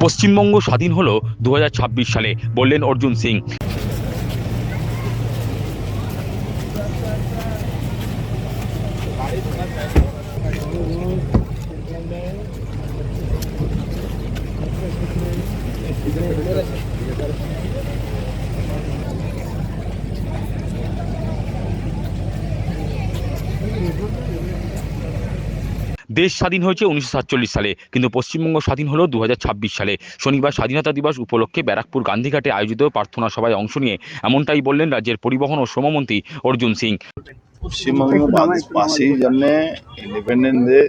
পশ্চিমবঙ্গ স্বাধীন হলো 2026 সালে, বললেন অর্জুন সিং। দেশ স্বাধীন হয়েছে 1947 সালে, কিন্তু পশ্চিমবঙ্গ স্বাধীন হলো 2026 সালে। শনিবার স্বাধীনতা দিবস উপলক্ষে ব্যারাকপুর গান্ধীঘাটে আয়োজিত প্রার্থনা সভায় অংশ নিয়ে এমনটাই বললেন রাজ্যের পরিবহন ও শ্রমমন্ত্রী অর্জুন সিং। পশ্চিমবঙ্গ বাসীর জন্য ইন্ডিপেন্ডেন্স ডে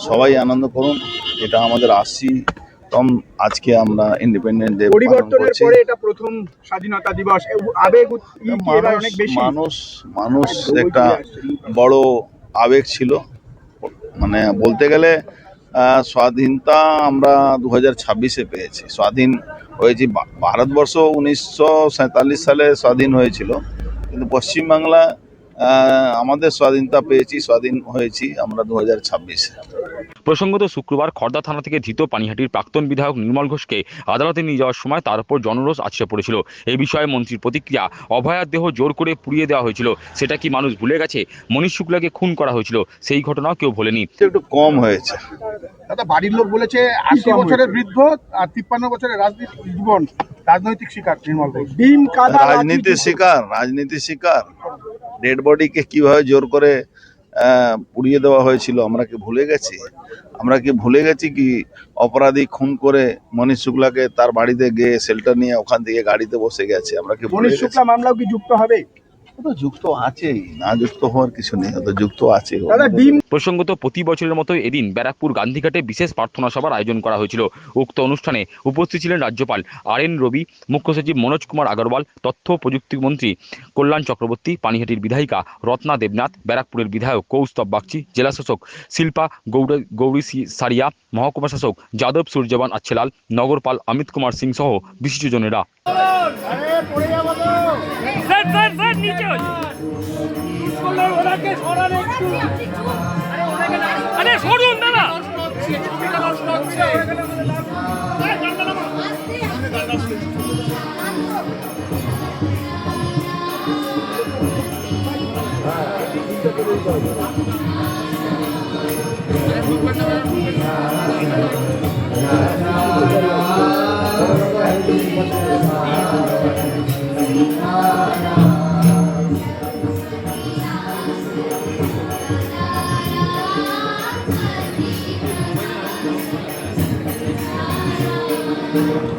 সবাই আনন্দ করুন। এটা আমাদের 80তম আজকে আমরা ইন্ডিপেন্ডেন্স ডে পরিবর্তনের পরে এটা প্রথম স্বাধীনতা দিবস। আবেগ অনেক বেশি। মানুষ একটা বড় আবেগ ছিল। মানে বলতে গেলে স্বাধীনতা আমরা 2026-এ পেয়েছি। স্বাধীন হয়েছি ভারতবর্ষ 1947 সালে স্বাধীন হয়েছিল, কিন্তু পশ্চিমবাংলা আমাদের স্বাধীনতা পেয়েছি, স্বাধীন হয়েছি আমরা 2026-এ। প্রসঙ্গত শুক্রবার খড়দা থানা থেকে ধৃত পানিহাটির প্রাক্তন বিধায়ক নির্মল ঘোষকে আদালতে নিয়ে যাওয়ার সময় তার উপর জনরোষ আছড়ে পড়েছিল। এই বিষয়ে মন্ত্রীর প্রতিক্রিয়া, অভয়ার দেহ জোর করে পুড়িয়ে দেওয়া হয়েছিল, সেটা কি মানুষ ভুলে গেছে? মনীশ শুক্লাকে খুন করা হয়েছিল, সেই ঘটনাও কেউ ভোলেনি। একটু কম হয়েছে। দাদা, বাড়ির লোক বলেছে 80 বছরের বৃদ্ধ আর 53 বছরের রাজনীতি জীবন, রাজনৈতিক শিকার নির্মল ঘোষ। রাজনীতি শিকার। ডেড বডিকে কিভাবে জোর করে পুড়িয়ে দেওয়া হয়েছিল আমরা কি ভুলে গেছি? কি অপরাধী খুন করে মনীশ শুক্লাকে তার বাড়িতে গিয়ে শেল্টার নিয়ে ওখান থেকে গাড়িতে বসে গেছে? আমরা কি মনীশ শুক্লা মামলাও কি যুক্ত হবে? যুক্ত আছেই, না যুক্ত হওয়ার কিছু নেই, যুক্ত আছে। প্রসঙ্গত প্রতি বছরের মতো এদিন ব্যারাকপুর গান্ধীঘাটে বিশেষ প্রার্থনা সভার আয়োজন করা হয়েছিল। উক্ত অনুষ্ঠানে উপস্থিত ছিলেন রাজ্যপাল RN রবি, মুখ্য সচিব মনোজ কুমার আগরওয়াল, তথ্য প্রযুক্তি মন্ত্রী কল্যাণ চক্রবর্তী, পানিহাটির বিধায়িকা রত্না দেবনাথ, ব্যারাকপুরের বিধায়ক কৌস্তব বাগচি, জেলা শাসক শিল্পা গৌরী সারিয়া, মহকুমা শাসক যাদব সূর্যবান আচ্ছেলাল, নগরপাল অমিত কুমার সিং সহ বিশিষ্টজনেরা। আরে সরুন দাদা। Thank you.